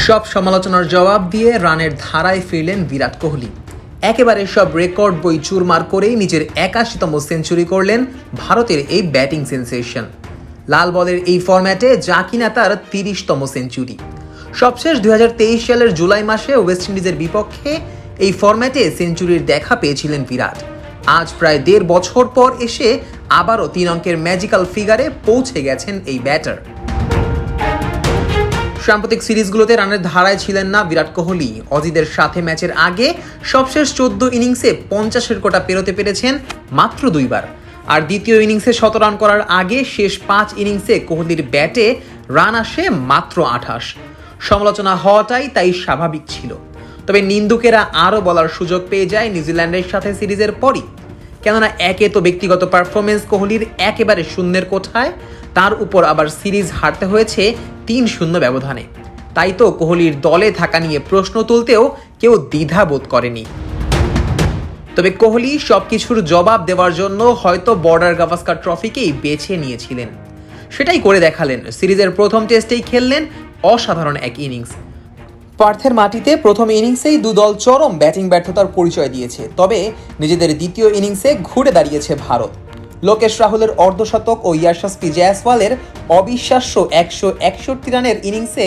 সব সমালোচনার জবাব দিয়ে রানের ধারায় ফিরলেন বিরাট কোহলি। একেবারে সব রেকর্ড বই চুরমার করেই নিজের ৮১তম সেঞ্চুরি করলেন ভারতের এই ব্যাটিং সেন্সেশন। লাল বলের এই ফরম্যাটে যা কিনা তার ৩০তম সেঞ্চুরি। সবশেষ ২০২৩ সালের জুলাই মাসে ওয়েস্ট ইন্ডিজের বিপক্ষে এই ফরম্যাটে সেঞ্চুরির দেখা পেয়েছিলেন বিরাট। আজ প্রায় ১.৫ বছর পর এসে আবারও ৩ অঙ্কের ম্যাজিক্যাল ফিগারে পৌঁছে গেছেন এই ব্যাটার। সাম্প্রতিক সিরিজগুলোতে রানের ধারায় ছিলেন না বিরাট কোহলি। অজিদের সাথে ম্যাচের আগে সবশেষ ১৪ ইনিংসে ৫০-এর কোটা পেরোতে পেরেছেন মাত্র ২ বার। আর দ্বিতীয় ইনিংসে ১৭ রান করার আগে শেষ ৫ ইনিংসে কোহলির ব্যাটে রান আসে মাত্র ২৮। সমালোচনা হওয়াটাই তাই স্বাভাবিক ছিল। তবে নিন্দুকেরা আরও বলার সুযোগ পেয়ে যায় নিউজিল্যান্ডের সাথে সিরিজের পরই। কেননা একে তো ব্যক্তিগত পারফরমেন্স কোহলির একেবারে শূন্যের কোঠায়, তার উপর আবার সিরিজ হারতে হয়েছে ৩-০ ব্যবধানে। তাই তো কোহলির দলে থাকা নিয়ে প্রশ্ন তুলতেও কেউ দ্বিধা বোধ করেনি। তবে কোহলি সবকিছুর জবাব দেওয়ার জন্য হয়তো বর্ডার গাভাস্কার ট্রফিকেই বেছে নিয়েছিলেন। সেটাই করে দেখালেন। সিরিজের প্রথম টেস্টেই খেললেন অসাধারণ এক ইনিংস। পার্থের মাটিতে প্রথম ইনিংসেই দু দল চরম ব্যাটিং ব্যর্থতার পরিচয় দিয়েছে। তবে নিজেদের দ্বিতীয় ইনিংসে ঘুরে দাঁড়িয়েছে ভারত। লোকেশ রাহুলের অর্ধশতক ও ইয়াশস্বী জয়সওয়ালের অবিশ্বাস্য ১৬১ রানের ইনিংসে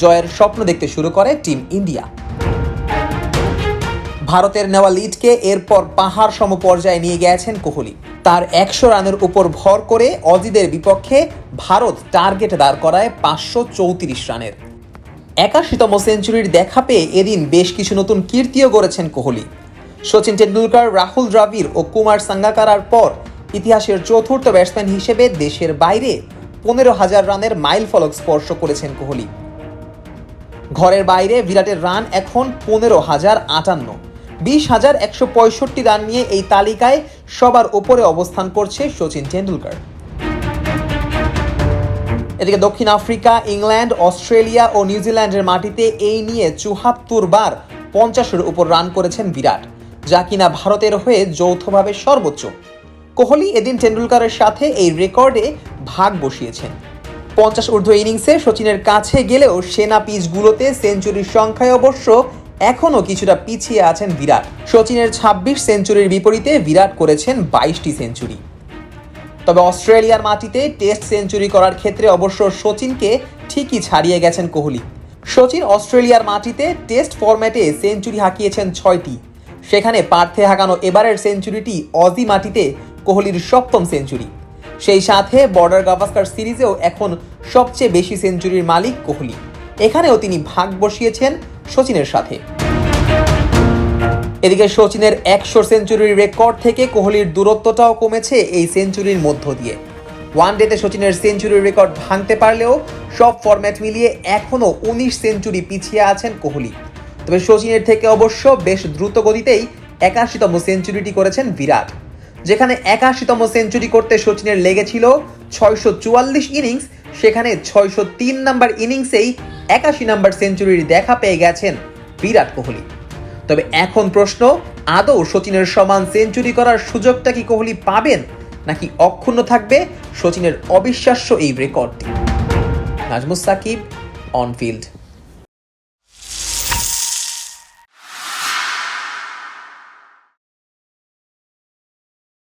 জয়ের স্বপ্ন দেখতে শুরু করে টিম ইন্ডিয়া। ভারতের নেওয়া লিডকে এরপর পাহাড় সম পর্যায়ে নিয়ে গেছেন কোহলি। তার ১০০ রানের উপর ভর করে অজিদের বিপক্ষে ভারত টার্গেট দাঁড় করায় ৫৩৪ রানের। ৮১তম সেঞ্চুরির দেখা পেয়ে এদিন বেশ কিছু নতুন কীর্তিও গড়েছেন কোহলি। সচিন টেন্ডুলকার, রাহুল দ্রাবিড় ও কুমার সাঙ্গাকারার পর ইতিহাসের চতুর্থ ব্যাটসম্যান হিসেবে দেশের বাইরে ১৫,০০০ রানের মাইল ফলক স্পর্শ করেছেন কোহলি। ঘরের বাইরে বিরাটের রান এখন ১৫,০৫৮। ২০,১৬৫ রান নিয়ে এই তালিকায় সবার উপরে অবস্থান করছে সচিন টেন্ডুলকার। এদিকে দক্ষিণ আফ্রিকা, ইংল্যান্ড, অস্ট্রেলিয়া ও নিউজিল্যান্ডের মাটিতে এই নিয়ে ৭৪ বার ৫০-এর উপর রান করেছেন বিরাট, যা কিনা ভারতের হয়ে যৌথভাবে সর্বোচ্চ। কোহলি এদিন টেন্ডুলকারের সাথে এই রেকর্ডে ভাগ বসিয়েছেন। ৫০ ঊর্ধ্ব ইনিংসে সচিনের কাছে গেলেও সেনা পিচগুলোতে সেঞ্চুরির সংখ্যায় অবশ্য এখনও কিছুটা পিছিয়ে আছেন বিরাট। সচিনের ২৬ সেঞ্চুরির বিপরীতে বিরাট করেছেন ২২টি সেঞ্চুরি। তবে অস্ট্রেলিয়ার মাটিতে টেস্ট সেঞ্চুরি করার ক্ষেত্রে অবশ্য সচিনকে ঠিকই ছাড়িয়ে গেছেন কোহলি। সচিন অস্ট্রেলিয়ার মাটিতে টেস্ট ফরম্যাটে সেঞ্চুরি হাঁকিয়েছেন ৬টি। সেখানে পার্থে হাঁকানো এবারের সেঞ্চুরিটি অজি মাটিতে কোহলির ৭ম সেঞ্চুরি। সেই সাথে বর্ডার গাভাস্কার সিরিজেও এখন সবচেয়ে বেশি সেঞ্চুরির মালিক কোহলি। এখানেও তিনি ভাগ বসিয়েছেন সচিনের সাথে। এদিকে সচিনের ১০০ সেঞ্চুরির রেকর্ড থেকে কোহলির দূরত্বটাও কমেছে এই সেঞ্চুরির মধ্য দিয়ে। ওয়ানডেতে সচিনের সেঞ্চুরির রেকর্ড ভাঙতে পারলেও সব ফরম্যাট মিলিয়ে এখনও ১৯ সেঞ্চুরি পিছিয়ে আছেন কোহলি। তবে সচিনের থেকে অবশ্য বেশ দ্রুত গতিতেই ৮১তম সেঞ্চুরিটি করেছেন বিরাট। যেখানে ৮১তম সেঞ্চুরি করতে সচিনের লেগেছিল ৬৪৪ ইনিংস, সেখানে ৬০৩ নাম্বার ইনিংসেই ৮১ নাম্বার সেঞ্চুরির দেখা পেয়ে গেছেন বিরাট কোহলি। তবে এখন প্রশ্ন, আদৌ সচিনের সমান সেঞ্চুরি করার সুযোগটা কি কোহলি পাবেন, নাকি অক্ষুণ্ণ থাকবে সচিনের অবিশ্বাস্য এই রেকর্ডটি? Nazmus Sakib, on field.